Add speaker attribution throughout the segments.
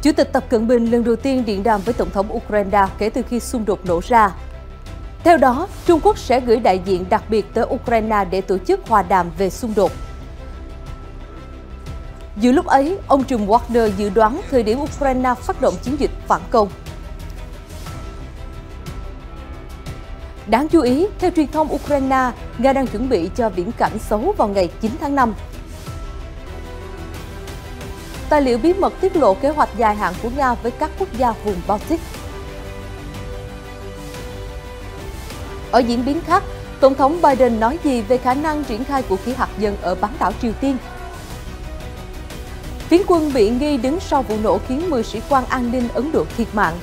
Speaker 1: Chủ tịch Tập Cận Bình lần đầu tiên điện đàm với Tổng thống Ukraine kể từ khi xung đột nổ ra. Theo đó, Trung Quốc sẽ gửi đại diện đặc biệt tới Ukraine để tổ chức hòa đàm về xung đột. Giữa lúc ấy, ông trùm Wagner dự đoán thời điểm Ukraine phát động chiến dịch phản công. Đáng chú ý, theo truyền thông Ukraine, Nga đang chuẩn bị cho viễn cảnh xấu vào ngày 9 tháng 5. Tài liệu bí mật tiết lộ kế hoạch dài hạn của Nga với các quốc gia vùng Baltic. Ở diễn biến khác, Tổng thống Biden nói gì về khả năng triển khai vũ khí hạt nhân ở bán đảo Triều Tiên? Phiến quân bị nghi đứng sau vụ nổ khiến 10 sĩ quan an ninh Ấn Độ thiệt mạng.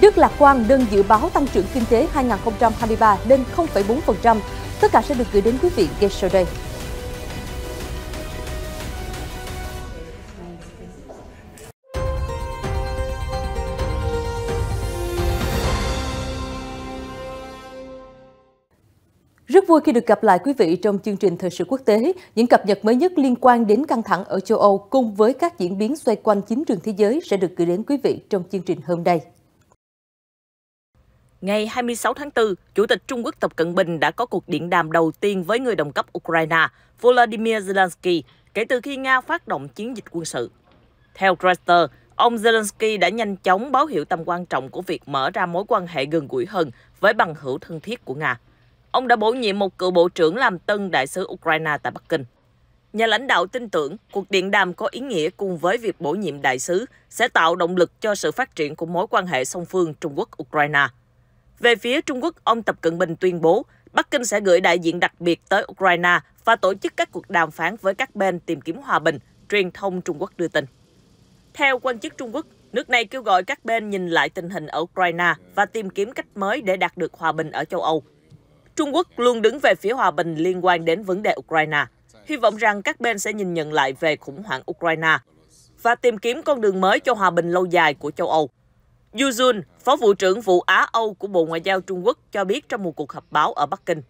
Speaker 1: Đức lạc quan nâng dự báo tăng trưởng kinh tế 2023 lên 0,4%. Tất cả sẽ được gửi đến quý vị ngay sau đây. Rất vui khi được gặp lại quý vị trong chương trình Thời sự quốc tế. Những cập nhật mới nhất liên quan đến căng thẳng ở châu Âu cùng với các diễn biến xoay quanh chính trường thế giới sẽ được gửi đến quý vị trong chương trình hôm nay.
Speaker 2: Ngày 26 tháng 4, Chủ tịch Trung Quốc Tập Cận Bình đã có cuộc điện đàm đầu tiên với người đồng cấp Ukraine, Volodymyr Zelensky, kể từ khi Nga phát động chiến dịch quân sự. Theo Reuters, ông Zelensky đã nhanh chóng báo hiệu tầm quan trọng của việc mở ra mối quan hệ gần gũi hơn với bằng hữu thân thiết của Nga. Ông đã bổ nhiệm một cựu bộ trưởng làm tân đại sứ Ukraine tại Bắc Kinh. Nhà lãnh đạo tin tưởng cuộc điện đàm có ý nghĩa cùng với việc bổ nhiệm đại sứ sẽ tạo động lực cho sự phát triển của mối quan hệ song phương Trung Quốc-Ukraine. Về phía Trung Quốc, ông Tập Cận Bình tuyên bố Bắc Kinh sẽ gửi đại diện đặc biệt tới Ukraine và tổ chức các cuộc đàm phán với các bên tìm kiếm hòa bình, truyền thông Trung Quốc đưa tin. Theo quan chức Trung Quốc, nước này kêu gọi các bên nhìn lại tình hình ở Ukraine và tìm kiếm cách mới để đạt được hòa bình ở châu Âu. Trung Quốc luôn đứng về phía hòa bình liên quan đến vấn đề Ukraine, hy vọng rằng các bên sẽ nhìn nhận lại về khủng hoảng Ukraine và tìm kiếm con đường mới cho hòa bình lâu dài của châu Âu. Yu Jun, Phó Vụ trưởng Vụ Á-Âu của Bộ Ngoại giao Trung Quốc cho biết trong một cuộc họp báo ở Bắc Kinh.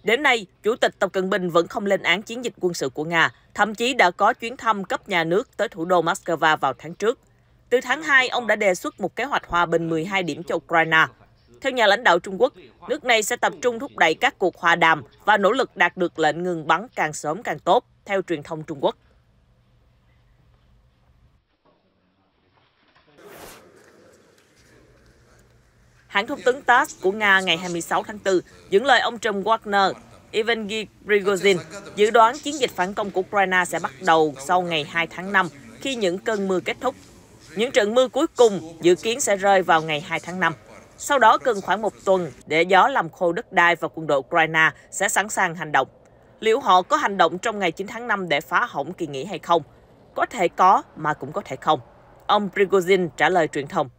Speaker 2: Đến nay, Chủ tịch Tập Cận Bình vẫn không lên án chiến dịch quân sự của Nga, thậm chí đã có chuyến thăm cấp nhà nước tới thủ đô Moscow vào tháng trước. Từ tháng 2, ông đã đề xuất một kế hoạch hòa bình 12 điểm cho Ukraine. Theo nhà lãnh đạo Trung Quốc, nước này sẽ tập trung thúc đẩy các cuộc hòa đàm và nỗ lực đạt được lệnh ngừng bắn càng sớm càng tốt, theo truyền thông Trung Quốc. Hãng thông tấn TASS của Nga ngày 26 tháng 4 dẫn lời ông trùm Wagner, Yevgeny Prigozhin, dự đoán chiến dịch phản công của Ukraine sẽ bắt đầu sau ngày 2 tháng 5 khi những cơn mưa kết thúc. Những trận mưa cuối cùng dự kiến sẽ rơi vào ngày 2 tháng 5. Sau đó cần khoảng một tuần để gió làm khô đất đai và quân đội Ukraine sẽ sẵn sàng hành động. Liệu họ có hành động trong ngày 9 tháng 5 để phá hỏng kỳ nghỉ hay không? Có thể có mà cũng có thể không. Ông Prigozhin trả lời truyền thông.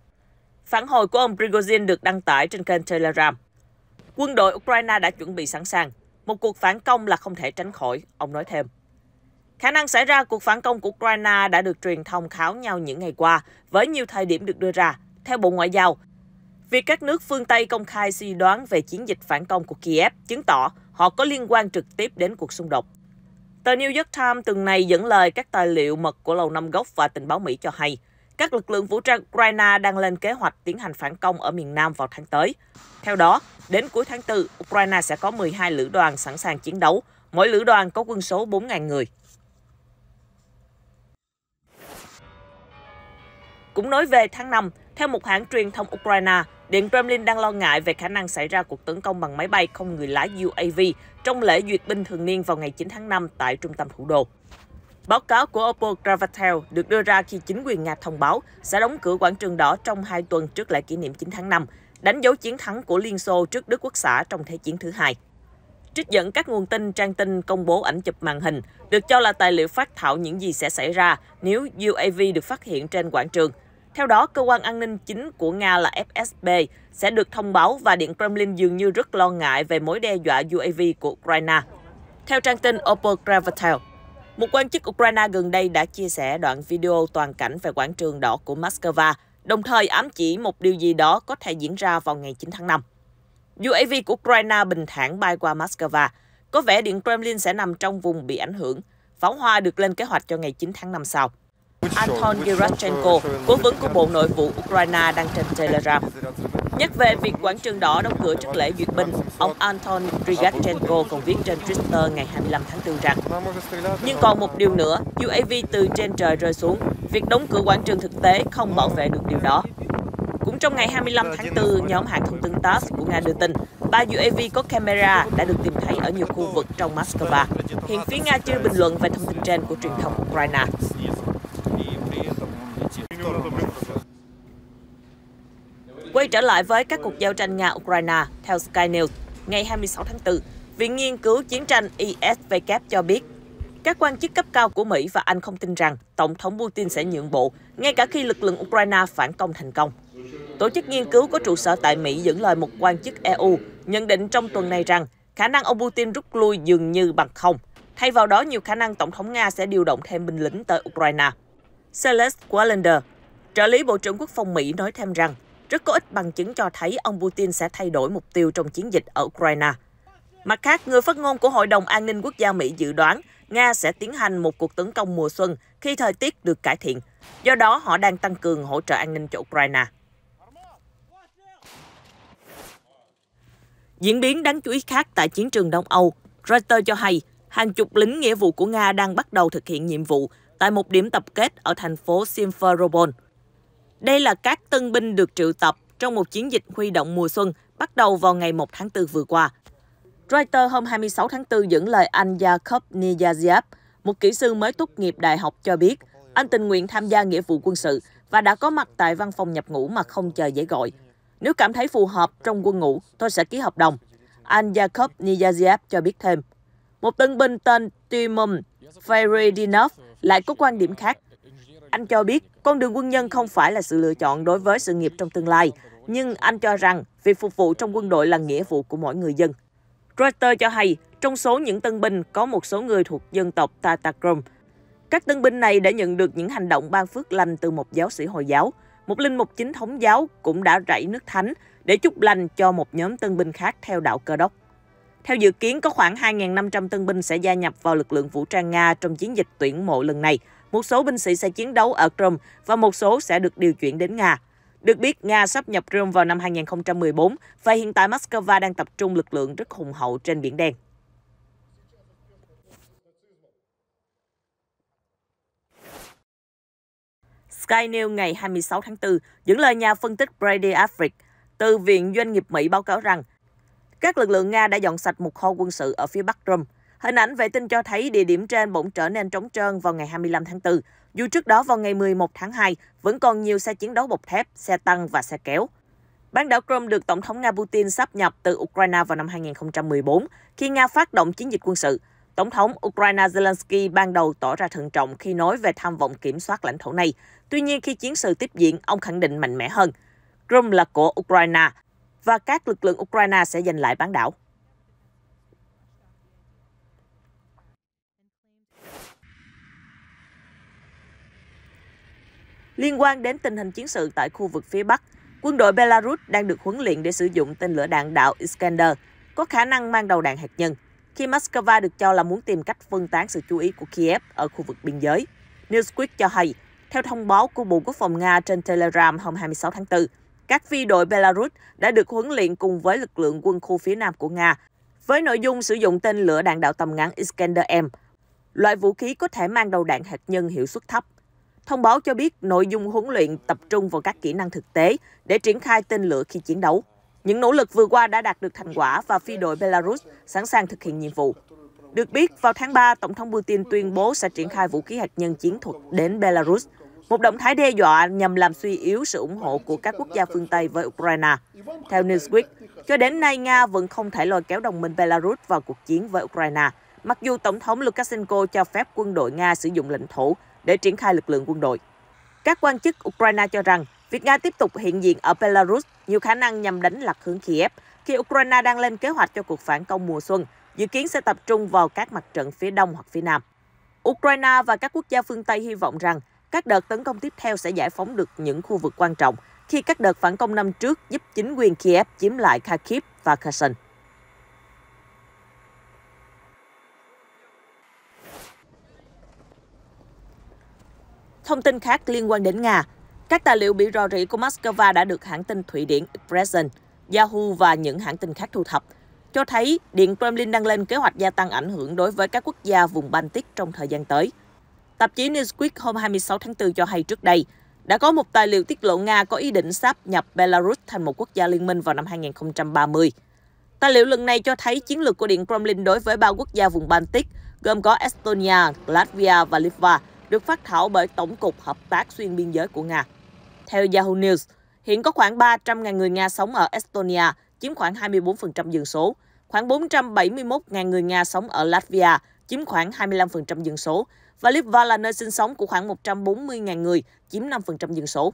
Speaker 2: Phản hồi của ông Prigozhin được đăng tải trên kênh Telegram. Quân đội Ukraine đã chuẩn bị sẵn sàng. Một cuộc phản công là không thể tránh khỏi, ông nói thêm. Khả năng xảy ra cuộc phản công của Ukraine đã được truyền thông kháo nhau những ngày qua, với nhiều thời điểm được đưa ra. Theo Bộ Ngoại giao, việc các nước phương Tây công khai suy đoán về chiến dịch phản công của Kiev chứng tỏ họ có liên quan trực tiếp đến cuộc xung đột. Tờ New York Times tuần này dẫn lời các tài liệu mật của Lầu Năm Góc và tình báo Mỹ cho hay, các lực lượng vũ trang Ukraine đang lên kế hoạch tiến hành phản công ở miền Nam vào tháng tới. Theo đó, đến cuối tháng 4, Ukraine sẽ có 12 lữ đoàn sẵn sàng chiến đấu, mỗi lữ đoàn có quân số 4.000 người. Cũng nói về tháng 5, theo một hãng truyền thông Ukraine, Điện Kremlin đang lo ngại về khả năng xảy ra cuộc tấn công bằng máy bay không người lái UAV trong lễ duyệt binh thường niên vào ngày 9 tháng 5 tại trung tâm thủ đô. Báo cáo của Opel Kravatel được đưa ra khi chính quyền Nga thông báo sẽ đóng cửa quảng trường đỏ trong 2 tuần trước lễ kỷ niệm 9 tháng 5, đánh dấu chiến thắng của Liên Xô trước Đức Quốc xã trong Thế chiến thứ hai. Trích dẫn các nguồn tin trang tin công bố ảnh chụp màn hình, được cho là tài liệu phác thảo những gì sẽ xảy ra nếu UAV được phát hiện trên quảng trường. Theo đó, cơ quan an ninh chính của Nga là FSB sẽ được thông báo và Điện Kremlin dường như rất lo ngại về mối đe dọa UAV của Ukraine. Theo trang tin Opel Kravatel, một quan chức Ukraine gần đây đã chia sẻ đoạn video toàn cảnh về quảng trường đỏ của Moscow, đồng thời ám chỉ một điều gì đó có thể diễn ra vào ngày 9 tháng 5. UAV của Ukraine bình thản bay qua Moscow. Có vẻ Điện Kremlin sẽ nằm trong vùng bị ảnh hưởng. Pháo hoa được lên kế hoạch cho ngày 9 tháng 5 sau. Anton Gerashchenko, cố vấn của Bộ Nội vụ Ukraine đăng trên Telegram. Nhắc về việc quảng trường đỏ đóng cửa trước lễ duyệt binh, ông Anton Gerashchenko còn viết trên Twitter ngày 25 tháng 4 rằng: nhưng còn một điều nữa, UAV từ trên trời rơi xuống, việc đóng cửa quảng trường thực tế không bảo vệ được điều đó. Cũng trong ngày 25 tháng 4, nhóm hãng thông tấn TASS của Nga đưa tin 3 UAV có camera đã được tìm thấy ở nhiều khu vực trong Moscow. Hiện phía Nga chưa bình luận về thông tin trên của truyền thông Ukraine. Quay trở lại với các cuộc giao tranh Nga-Ukraine, theo Sky News, ngày 26 tháng 4, Viện Nghiên cứu Chiến tranh ISW cho biết, các quan chức cấp cao của Mỹ và Anh không tin rằng Tổng thống Putin sẽ nhượng bộ, ngay cả khi lực lượng Ukraine phản công thành công. Tổ chức nghiên cứu có trụ sở tại Mỹ dẫn lời một quan chức EU nhận định trong tuần này rằng khả năng ông Putin rút lui dường như bằng không. Thay vào đó, nhiều khả năng Tổng thống Nga sẽ điều động thêm binh lính tới Ukraine. Celeste Wallander, trợ lý Bộ trưởng Quốc phòng Mỹ nói thêm rằng rất có ít bằng chứng cho thấy ông Putin sẽ thay đổi mục tiêu trong chiến dịch ở Ukraine. Mặt khác, người phát ngôn của Hội đồng An ninh Quốc gia Mỹ dự đoán Nga sẽ tiến hành một cuộc tấn công mùa xuân khi thời tiết được cải thiện. Do đó, họ đang tăng cường hỗ trợ an ninh cho Ukraine. Diễn biến đáng chú ý khác tại chiến trường Đông Âu, Reuters cho hay hàng chục lính nghĩa vụ của Nga đang bắt đầu thực hiện nhiệm vụ tại một điểm tập kết ở thành phố Simferopol. Đây là các tân binh được triệu tập trong một chiến dịch huy động mùa xuân bắt đầu vào ngày 1 tháng 4 vừa qua. Reuters hôm 26 tháng 4 dẫn lời anh Yakov Niyaziev, một kỹ sư mới tốt nghiệp đại học cho biết anh tình nguyện tham gia nghĩa vụ quân sự và đã có mặt tại văn phòng nhập ngũ mà không chờ giấy gọi. Nếu cảm thấy phù hợp trong quân ngũ, tôi sẽ ký hợp đồng. Anh Yakov Niyaziev cho biết thêm. Một tân binh tên Timon Feredinov lại có quan điểm khác. Anh cho biết con đường quân nhân không phải là sự lựa chọn đối với sự nghiệp trong tương lai, nhưng anh cho rằng việc phục vụ trong quân đội là nghĩa vụ của mỗi người dân. Reuters cho hay, trong số những tân binh có một số người thuộc dân tộc Tatar. Các tân binh này đã nhận được những hành động ban phước lành từ một giáo sĩ Hồi giáo. Một linh mục chính thống giáo cũng đã rảy nước thánh để chúc lành cho một nhóm tân binh khác theo đạo Cơ đốc. Theo dự kiến, có khoảng 2.500 tân binh sẽ gia nhập vào lực lượng vũ trang Nga trong chiến dịch tuyển mộ lần này. Một số binh sĩ sẽ chiến đấu ở Crimea và một số sẽ được điều chuyển đến Nga. Được biết, Nga sắp nhập Crimea vào năm 2014 và hiện tại Moscow đang tập trung lực lượng rất hùng hậu trên Biển Đen. Sky News ngày 26 tháng 4 dẫn lời nhà phân tích Brady Afric từ Viện Doanh nghiệp Mỹ báo cáo rằng các lực lượng Nga đã dọn sạch một kho quân sự ở phía Bắc Crimea. Hình ảnh vệ tinh cho thấy địa điểm trên bỗng trở nên trống trơn vào ngày 25 tháng 4, dù trước đó vào ngày 11 tháng 2 vẫn còn nhiều xe chiến đấu bọc thép, xe tăng và xe kéo. Bán đảo Crimea được Tổng thống Nga Putin sáp nhập từ Ukraine vào năm 2014 khi Nga phát động chiến dịch quân sự. Tổng thống Ukraine Zelensky ban đầu tỏ ra thận trọng khi nói về tham vọng kiểm soát lãnh thổ này. Tuy nhiên, khi chiến sự tiếp diễn, ông khẳng định mạnh mẽ hơn. Crimea là của Ukraine và các lực lượng Ukraine sẽ giành lại bán đảo. Liên quan đến tình hình chiến sự tại khu vực phía Bắc, quân đội Belarus đang được huấn luyện để sử dụng tên lửa đạn đạo Iskander, có khả năng mang đầu đạn hạt nhân, khi Moscow được cho là muốn tìm cách phân tán sự chú ý của Kiev ở khu vực biên giới. Newsweek cho hay, theo thông báo của Bộ Quốc phòng Nga trên Telegram hôm 26 tháng 4, các phi đội Belarus đã được huấn luyện cùng với lực lượng quân khu phía Nam của Nga, với nội dung sử dụng tên lửa đạn đạo tầm ngắn Iskander-M, loại vũ khí có thể mang đầu đạn hạt nhân hiệu suất thấp. Thông báo cho biết nội dung huấn luyện tập trung vào các kỹ năng thực tế để triển khai tên lửa khi chiến đấu. Những nỗ lực vừa qua đã đạt được thành quả và phi đội Belarus sẵn sàng thực hiện nhiệm vụ. Được biết, vào tháng 3, Tổng thống Putin tuyên bố sẽ triển khai vũ khí hạt nhân chiến thuật đến Belarus, một động thái đe dọa nhằm làm suy yếu sự ủng hộ của các quốc gia phương Tây với Ukraine. Theo Newsweek, cho đến nay Nga vẫn không thể lôi kéo đồng minh Belarus vào cuộc chiến với Ukraine, mặc dù Tổng thống Lukashenko cho phép quân đội Nga sử dụng lãnh thổ để triển khai lực lượng quân đội. Các quan chức Ukraine cho rằng việc Nga tiếp tục hiện diện ở Belarus nhiều khả năng nhằm đánh lạc hướng Kiev, khi Ukraine đang lên kế hoạch cho cuộc phản công mùa xuân, dự kiến sẽ tập trung vào các mặt trận phía Đông hoặc phía Nam. Ukraine và các quốc gia phương Tây hy vọng rằng các đợt tấn công tiếp theo sẽ giải phóng được những khu vực quan trọng, khi các đợt phản công năm trước giúp chính quyền Kiev chiếm lại Kharkiv và Kherson. Thông tin khác liên quan đến Nga. Các tài liệu bị rò rỉ của Moscow đã được hãng tin Thụy Điển Expressen, Yahoo và những hãng tin khác thu thập, cho thấy Điện Kremlin đang lên kế hoạch gia tăng ảnh hưởng đối với các quốc gia vùng Baltic trong thời gian tới. Tạp chí Newsweek hôm 26 tháng 4 cho hay trước đây, đã có một tài liệu tiết lộ Nga có ý định sáp nhập Belarus thành một quốc gia liên minh vào năm 2030. Tài liệu lần này cho thấy chiến lược của Điện Kremlin đối với 3 quốc gia vùng Baltic, gồm có Estonia, Latvia và Litva, được phát thảo bởi Tổng cục Hợp tác Xuyên biên giới của Nga. Theo Yahoo News, hiện có khoảng 300.000 người Nga sống ở Estonia, chiếm khoảng 24% dân số, khoảng 471.000 người Nga sống ở Latvia, chiếm khoảng 25% dân số, và Litva là nơi sinh sống của khoảng 140.000 người, chiếm 5% dân số.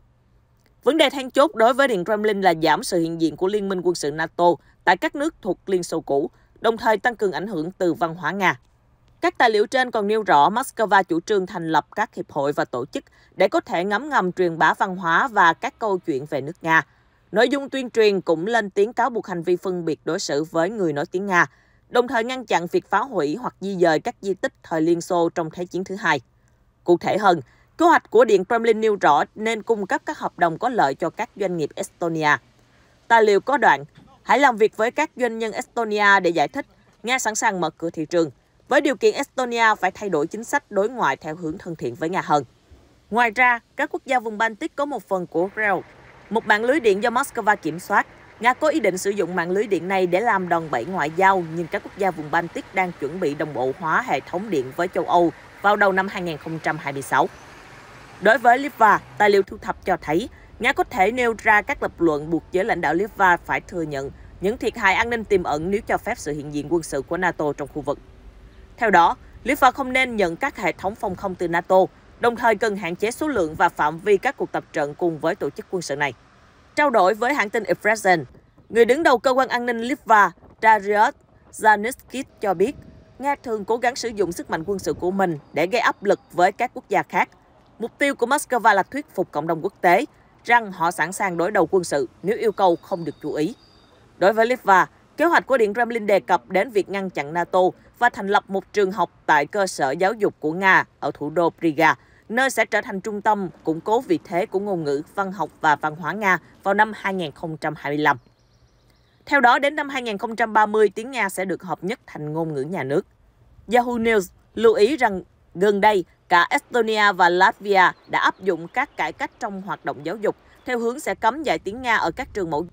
Speaker 2: Vấn đề then chốt đối với Điện Kremlin là giảm sự hiện diện của Liên minh quân sự NATO tại các nước thuộc Liên Xô cũ, đồng thời tăng cường ảnh hưởng từ văn hóa Nga. Các tài liệu trên còn nêu rõ Moscow chủ trương thành lập các hiệp hội và tổ chức để có thể ngấm ngầm truyền bá văn hóa và các câu chuyện về nước Nga. Nội dung tuyên truyền cũng lên tiếng cáo buộc hành vi phân biệt đối xử với người nói tiếng Nga, đồng thời ngăn chặn việc phá hủy hoặc di dời các di tích thời Liên Xô trong Thế chiến thứ hai. Cụ thể hơn, kế hoạch của Điện Kremlin nêu rõ nên cung cấp các hợp đồng có lợi cho các doanh nghiệp Estonia. Tài liệu có đoạn, hãy làm việc với các doanh nhân Estonia để giải thích Nga sẵn sàng mở cửa thị trường, với điều kiện Estonia phải thay đổi chính sách đối ngoại theo hướng thân thiện với Nga hơn. Ngoài ra, các quốc gia vùng Baltic có một phần của Rail, một mạng lưới điện do Moscow kiểm soát. Nga có ý định sử dụng mạng lưới điện này để làm đòn bẩy ngoại giao, nhưng các quốc gia vùng Baltic đang chuẩn bị đồng bộ hóa hệ thống điện với châu Âu vào đầu năm 2026. Đối với Litva, tài liệu thu thập cho thấy Nga có thể nêu ra các lập luận buộc giới lãnh đạo Litva phải thừa nhận những thiệt hại an ninh tiềm ẩn nếu cho phép sự hiện diện quân sự của NATO trong khu vực. Theo đó, Litva không nên nhận các hệ thống phòng không từ NATO, đồng thời cần hạn chế số lượng và phạm vi các cuộc tập trận cùng với tổ chức quân sự này. Trao đổi với hãng tin Expressen, người đứng đầu cơ quan an ninh Litva, Darius Zanitskis cho biết, Nga thường cố gắng sử dụng sức mạnh quân sự của mình để gây áp lực với các quốc gia khác. Mục tiêu của Moscow là thuyết phục cộng đồng quốc tế rằng họ sẵn sàng đối đầu quân sự nếu yêu cầu không được chú ý. Đối với Litva, kế hoạch của Điện Kremlin đề cập đến việc ngăn chặn NATO và thành lập một trường học tại cơ sở giáo dục của Nga ở thủ đô Riga, nơi sẽ trở thành trung tâm củng cố vị thế của ngôn ngữ, văn học và văn hóa Nga vào năm 2025. Theo đó, đến năm 2030, tiếng Nga sẽ được hợp nhất thành ngôn ngữ nhà nước. Yahoo News lưu ý rằng gần đây, cả Estonia và Latvia đã áp dụng các cải cách trong hoạt động giáo dục, theo hướng sẽ cấm dạy tiếng Nga ở các trường mẫu.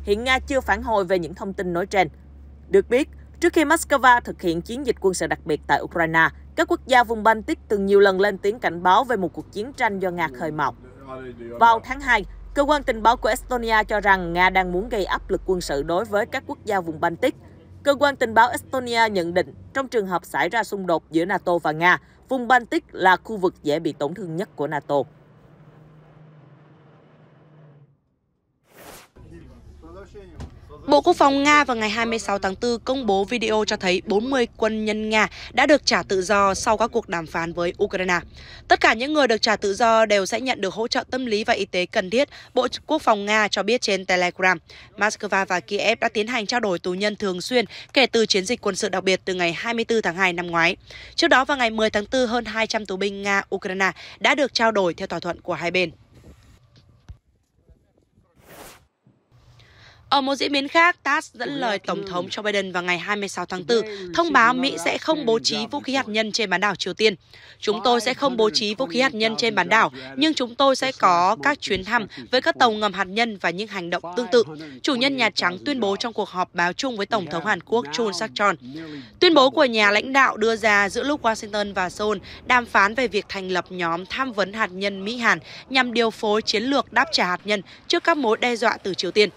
Speaker 2: Hiện Nga chưa phản hồi về những thông tin nói trên. Được biết, trước khi Moscow thực hiện chiến dịch quân sự đặc biệt tại Ukraine, các quốc gia vùng Baltic từng nhiều lần lên tiếng cảnh báo về một cuộc chiến tranh do Nga khơi mào. Vào tháng 2, cơ quan tình báo của Estonia cho rằng Nga đang muốn gây áp lực quân sự đối với các quốc gia vùng Baltic. Cơ quan tình báo Estonia nhận định, trong trường hợp xảy ra xung đột giữa NATO và Nga, vùng Baltic là khu vực dễ bị tổn thương nhất của NATO.
Speaker 3: Bộ Quốc phòng Nga vào ngày 26 tháng 4 công bố video cho thấy 40 quân nhân Nga đã được trả tự do sau các cuộc đàm phán với Ukraine. Tất cả những người được trả tự do đều sẽ nhận được hỗ trợ tâm lý và y tế cần thiết, Bộ Quốc phòng Nga cho biết trên Telegram. Moscow và Kiev đã tiến hành trao đổi tù nhân thường xuyên kể từ chiến dịch quân sự đặc biệt từ ngày 24 tháng 2 năm ngoái. Trước đó, vào ngày 10 tháng 4, hơn 200 tù binh Nga-Ukraine đã được trao đổi theo thỏa thuận của hai bên. Ở một diễn biến khác, TASS dẫn lời Tổng thống Joe Biden vào ngày 26 tháng 4 thông báo Mỹ sẽ không bố trí vũ khí hạt nhân trên bán đảo Triều Tiên. Chúng tôi sẽ không bố trí vũ khí hạt nhân trên bán đảo, nhưng chúng tôi sẽ có các chuyến thăm với các tàu ngầm hạt nhân và những hành động tương tự, chủ nhân Nhà Trắng tuyên bố trong cuộc họp báo chung với Tổng thống Hàn Quốc Yoon Suk-yeol. Tuyên bố của nhà lãnh đạo đưa ra giữa lúc Washington và Seoul đàm phán về việc thành lập nhóm tham vấn hạt nhân Mỹ-Hàn nhằm điều phối chiến lược đáp trả hạt nhân trước các mối đe dọa từ Triều Tiên.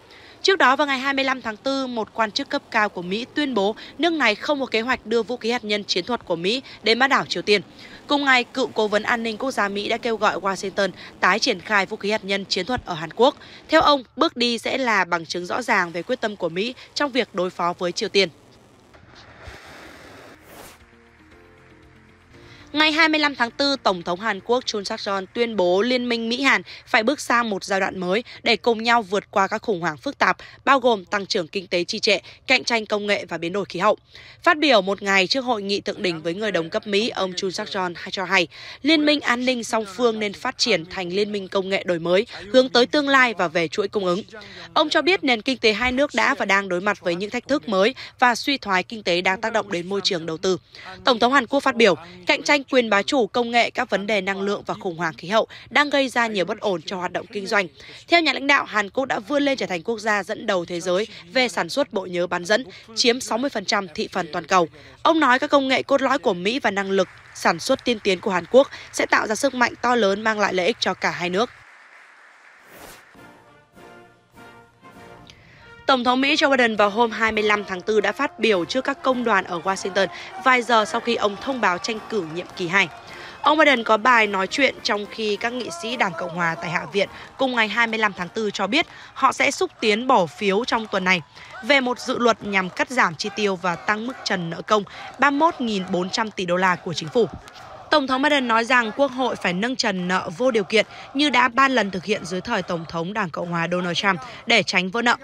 Speaker 3: Trước đó, vào ngày 25 tháng 4, một quan chức cấp cao của Mỹ tuyên bố nước này không có kế hoạch đưa vũ khí hạt nhân chiến thuật của Mỹ đến bán đảo Triều Tiên. Cùng ngày, cựu cố vấn an ninh quốc gia Mỹ đã kêu gọi Washington tái triển khai vũ khí hạt nhân chiến thuật ở Hàn Quốc. Theo ông, bước đi sẽ là bằng chứng rõ ràng về quyết tâm của Mỹ trong việc đối phó với Triều Tiên. Ngày 25 tháng 4, Tổng thống Hàn Quốc Yoon suk yeol tuyên bố Liên minh Mỹ-Hàn phải bước sang một giai đoạn mới để cùng nhau vượt qua các khủng hoảng phức tạp, bao gồm tăng trưởng kinh tế trì trệ, cạnh tranh công nghệ và biến đổi khí hậu. Phát biểu một ngày trước hội nghị thượng đỉnh với người đồng cấp Mỹ, ông Yoon suk yeol cho hay, Liên minh an ninh song phương nên phát triển thành liên minh công nghệ đổi mới, hướng tới tương lai và về chuỗi cung ứng. Ông cho biết nền kinh tế hai nước đã và đang đối mặt với những thách thức mới và suy thoái kinh tế đang tác động đến môi trường đầu tư. Tổng thống Hàn Quốc phát biểu, cạnh tranh quyền bá chủ công nghệ, các vấn đề năng lượng và khủng hoảng khí hậu đang gây ra nhiều bất ổn cho hoạt động kinh doanh. Theo nhà lãnh đạo, Hàn Quốc đã vươn lên trở thành quốc gia dẫn đầu thế giới về sản xuất bộ nhớ bán dẫn, chiếm 60% thị phần toàn cầu. Ông nói các công nghệ cốt lõi của Mỹ và năng lực sản xuất tiên tiến của Hàn Quốc sẽ tạo ra sức mạnh to lớn mang lại lợi ích cho cả hai nước. Tổng thống Mỹ Joe Biden vào hôm 25 tháng 4 đã phát biểu trước các công đoàn ở Washington vài giờ sau khi ông thông báo tranh cử nhiệm kỳ 2. Ông Biden có bài nói chuyện trong khi các nghị sĩ Đảng Cộng Hòa tại Hạ viện cùng ngày 25 tháng 4 cho biết họ sẽ xúc tiến bỏ phiếu trong tuần này về một dự luật nhằm cắt giảm chi tiêu và tăng mức trần nợ công 31.400 tỷ đô la của chính phủ. Tổng thống Biden nói rằng Quốc hội phải nâng trần nợ vô điều kiện như đã 3 lần thực hiện dưới thời Tổng thống Đảng Cộng hòa Donald Trump để tránh vỡ nợ.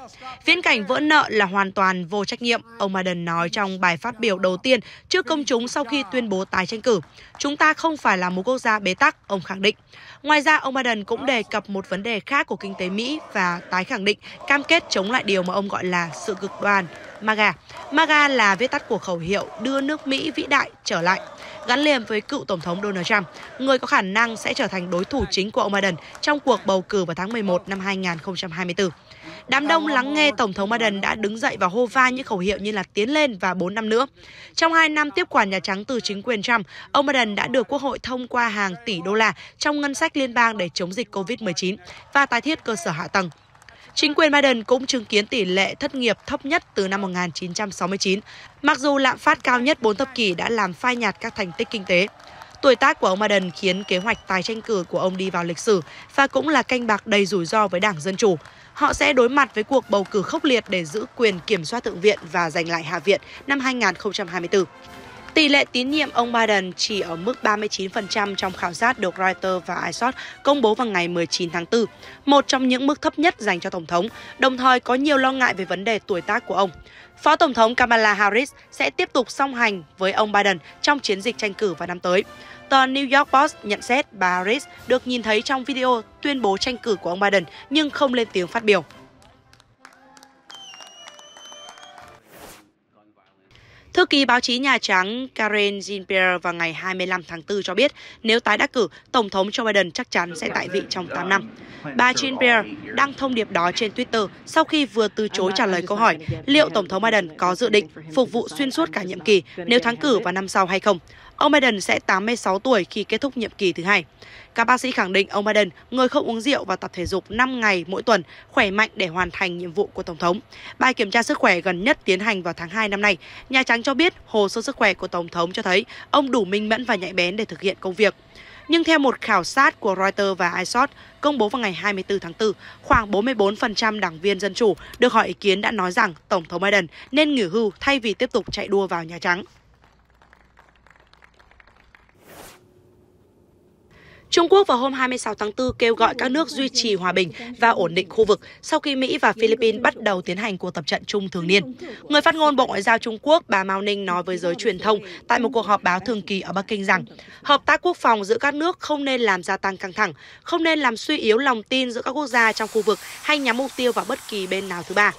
Speaker 3: Viễn cảnh vỡ nợ là hoàn toàn vô trách nhiệm, ông Biden nói trong bài phát biểu đầu tiên trước công chúng sau khi tuyên bố tái tranh cử. Chúng ta không phải là một quốc gia bế tắc, ông khẳng định. Ngoài ra, ông Biden cũng đề cập một vấn đề khác của kinh tế Mỹ và tái khẳng định cam kết chống lại điều mà ông gọi là sự cực đoan, MAGA. MAGA là viết tắt của khẩu hiệu đưa nước Mỹ vĩ đại trở lại, gắn liền với cựu Tổng thống Donald Trump, người có khả năng sẽ trở thành đối thủ chính của ông Biden trong cuộc bầu cử vào tháng 11 năm 2024. Đám đông lắng nghe Tổng thống Biden đã đứng dậy và hô vang những khẩu hiệu như là tiến lên và 4 năm nữa. Trong 2 năm tiếp quản Nhà Trắng từ chính quyền Trump, ông Biden đã được Quốc hội thông qua hàng tỷ đô la trong ngân sách liên bang để chống dịch COVID-19 và tái thiết cơ sở hạ tầng. Chính quyền Biden cũng chứng kiến tỷ lệ thất nghiệp thấp nhất từ năm 1969, mặc dù lạm phát cao nhất 4 thập kỷ đã làm phai nhạt các thành tích kinh tế. Tuổi tác của ông Biden khiến kế hoạch tái tranh cử của ông đi vào lịch sử và cũng là canh bạc đầy rủi ro với Đảng Dân Chủ. Họ sẽ đối mặt với cuộc bầu cử khốc liệt để giữ quyền kiểm soát Thượng viện và giành lại Hạ viện năm 2024. Tỷ lệ tín nhiệm ông Biden chỉ ở mức 39% trong khảo sát được Reuters và Ipsos công bố vào ngày 19 tháng 4, một trong những mức thấp nhất dành cho Tổng thống, đồng thời có nhiều lo ngại về vấn đề tuổi tác của ông. Phó Tổng thống Kamala Harris sẽ tiếp tục song hành với ông Biden trong chiến dịch tranh cử vào năm tới. Tờ New York Post nhận xét bà Harris được nhìn thấy trong video tuyên bố tranh cử của ông Biden nhưng không lên tiếng phát biểu. Thư ký báo chí Nhà Trắng Karine Jean-Pierre vào ngày 25 tháng 4 cho biết nếu tái đắc cử, Tổng thống Joe Biden chắc chắn sẽ tại vị trong 8 năm. Bà Jean-Pierre đăng thông điệp đó trên Twitter sau khi vừa từ chối trả lời câu hỏi liệu Tổng thống Biden có dự định phục vụ xuyên suốt cả nhiệm kỳ nếu thắng cử vào năm sau hay không. Ông Biden sẽ 86 tuổi khi kết thúc nhiệm kỳ thứ 2. Các bác sĩ khẳng định ông Biden, người không uống rượu và tập thể dục 5 ngày mỗi tuần, khỏe mạnh để hoàn thành nhiệm vụ của Tổng thống. Bài kiểm tra sức khỏe gần nhất tiến hành vào tháng 2 năm nay. Nhà Trắng cho biết hồ sơ sức khỏe của Tổng thống cho thấy ông đủ minh mẫn và nhạy bén để thực hiện công việc. Nhưng theo một khảo sát của Reuters và Ipsos công bố vào ngày 24 tháng 4, khoảng 44% đảng viên Dân Chủ được hỏi ý kiến đã nói rằng Tổng thống Biden nên nghỉ hưu thay vì tiếp tục chạy đua vào Nhà Trắng. Trung Quốc vào hôm 26 tháng 4 kêu gọi các nước duy trì hòa bình và ổn định khu vực sau khi Mỹ và Philippines bắt đầu tiến hành cuộc tập trận chung thường niên. Người phát ngôn Bộ Ngoại giao Trung Quốc bà Mao Ninh nói với giới truyền thông tại một cuộc họp báo thường kỳ ở Bắc Kinh rằng hợp tác quốc phòng giữa các nước không nên làm gia tăng căng thẳng, không nên làm suy yếu lòng tin giữa các quốc gia trong khu vực hay nhắm mục tiêu vào bất kỳ bên nào thứ ba.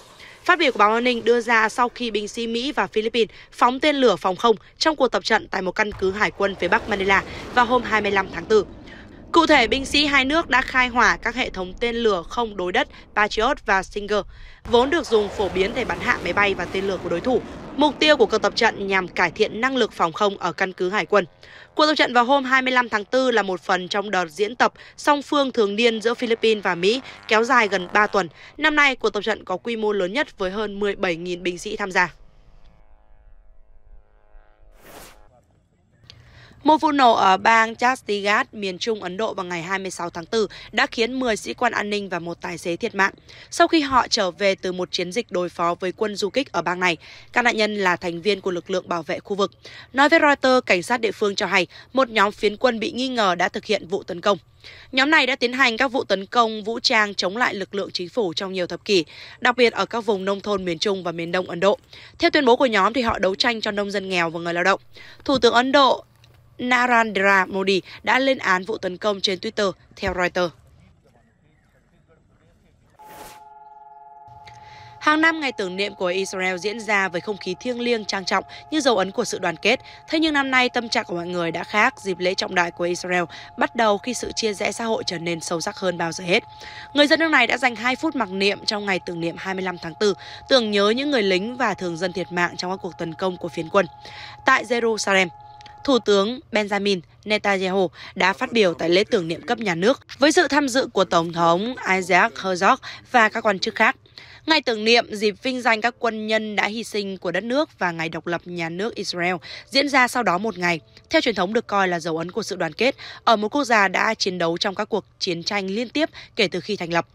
Speaker 3: Phát biểu của bà Mao Ninh đưa ra sau khi binh sĩ Mỹ và Philippines phóng tên lửa phòng không trong cuộc tập trận tại một căn cứ hải quân phía Bắc Manila vào hôm 25 tháng 4. Cụ thể, binh sĩ hai nước đã khai hỏa các hệ thống tên lửa không đối đất Patriot và Stinger, vốn được dùng phổ biến để bắn hạ máy bay và tên lửa của đối thủ. Mục tiêu của cuộc tập trận nhằm cải thiện năng lực phòng không ở căn cứ hải quân. Cuộc tập trận vào hôm 25 tháng 4 là một phần trong đợt diễn tập song phương thường niên giữa Philippines và Mỹ kéo dài gần 3 tuần. Năm nay, cuộc tập trận có quy mô lớn nhất với hơn 17.000 binh sĩ tham gia. Một vụ nổ ở bang Chandigarh, miền Trung Ấn Độ vào ngày 26 tháng 4 đã khiến 10 sĩ quan an ninh và một tài xế thiệt mạng sau khi họ trở về từ một chiến dịch đối phó với quân du kích ở bang này. Các nạn nhân là thành viên của lực lượng bảo vệ khu vực. Nói với Reuters, cảnh sát địa phương cho hay một nhóm phiến quân bị nghi ngờ đã thực hiện vụ tấn công. Nhóm này đã tiến hành các vụ tấn công vũ trang chống lại lực lượng chính phủ trong nhiều thập kỷ, đặc biệt ở các vùng nông thôn miền Trung và miền Đông Ấn Độ. Theo tuyên bố của nhóm, thì họ đấu tranh cho nông dân nghèo và người lao động. Thủ tướng Ấn Độ Narendra Modi đã lên án vụ tấn công trên Twitter, theo Reuters. Hàng năm, ngày tưởng niệm của Israel diễn ra với không khí thiêng liêng trang trọng như dấu ấn của sự đoàn kết. Thế nhưng năm nay, tâm trạng của mọi người đã khác. Dịp lễ trọng đại của Israel bắt đầu khi sự chia rẽ xã hội trở nên sâu sắc hơn bao giờ hết. Người dân nước này đã dành 2 phút mặc niệm trong ngày tưởng niệm 25 tháng 4, tưởng nhớ những người lính và thường dân thiệt mạng trong các cuộc tấn công của phiến quân. Tại Jerusalem, Thủ tướng Benjamin Netanyahu đã phát biểu tại lễ tưởng niệm cấp nhà nước với sự tham dự của Tổng thống Isaac Herzog và các quan chức khác. Ngày tưởng niệm dịp vinh danh các quân nhân đã hy sinh của đất nước và ngày độc lập nhà nước Israel diễn ra sau đó một ngày, theo truyền thống được coi là dấu ấn của sự đoàn kết ở một quốc gia đã chiến đấu trong các cuộc chiến tranh liên tiếp kể từ khi thành lập.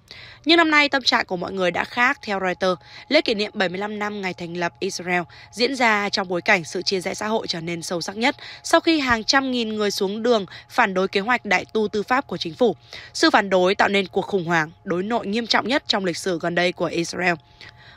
Speaker 3: Nhưng năm nay, tâm trạng của mọi người đã khác, theo Reuters. Lễ kỷ niệm 75 năm ngày thành lập Israel diễn ra trong bối cảnh sự chia rẽ xã hội trở nên sâu sắc nhất sau khi hàng trăm nghìn người xuống đường phản đối kế hoạch đại tu tư pháp của chính phủ. Sự phản đối tạo nên cuộc khủng hoảng đối nội nghiêm trọng nhất trong lịch sử gần đây của Israel.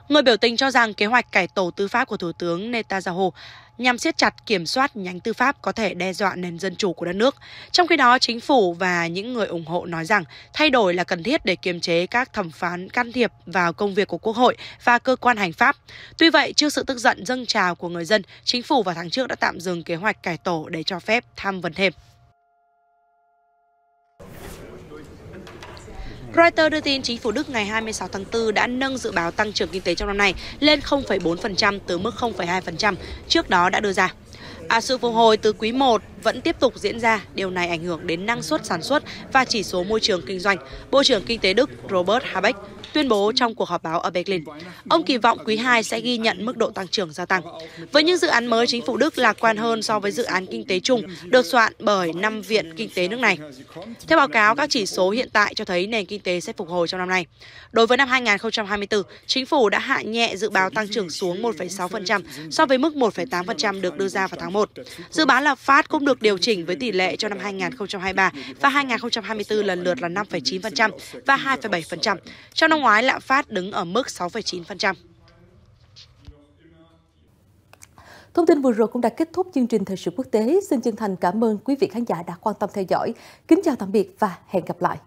Speaker 3: Người biểu tình cho rằng kế hoạch cải tổ tư pháp của Thủ tướng Netanyahu nhằm siết chặt kiểm soát nhánh tư pháp có thể đe dọa nền dân chủ của đất nước. Trong khi đó, chính phủ và những người ủng hộ nói rằng thay đổi là cần thiết để kiềm chế các thẩm phán can thiệp vào công việc của Quốc hội và cơ quan hành pháp. Tuy vậy, trước sự tức giận dâng trào của người dân, chính phủ vào tháng trước đã tạm dừng kế hoạch cải tổ để cho phép tham vấn thêm. Reuters đưa tin chính phủ Đức ngày 26 tháng 4 đã nâng dự báo tăng trưởng kinh tế trong năm nay lên 0,4% từ mức 0,2% trước đó đã đưa ra. Sự phục hồi từ quý 1 vẫn tiếp tục diễn ra, điều này ảnh hưởng đến năng suất sản xuất và chỉ số môi trường kinh doanh, Bộ trưởng Kinh tế Đức Robert Habeck tuyên bố trong cuộc họp báo ở Berlin. Ông kỳ vọng quý 2 sẽ ghi nhận mức độ tăng trưởng gia tăng. Với những dự án mới, chính phủ Đức lạc quan hơn so với dự án kinh tế chung được soạn bởi 5 viện kinh tế nước này. Theo báo cáo, các chỉ số hiện tại cho thấy nền kinh tế sẽ phục hồi trong năm nay. Đối với năm 2024, chính phủ đã hạ nhẹ dự báo tăng trưởng xuống 1,6% so với mức 1,8% được đưa ra vào tháng 1. Dự báo lạm phát cũng được điều chỉnh với tỷ lệ cho năm 2023 và 2024 lần lượt là 5,9% và 2,7%. Trong năm ngoái, lạm phát đứng ở mức 6,9%.
Speaker 1: Thông tin vừa rồi cũng đã kết thúc chương trình Thời sự quốc tế. Xin chân thành cảm ơn quý vị khán giả đã quan tâm theo dõi. Kính chào tạm biệt và hẹn gặp lại.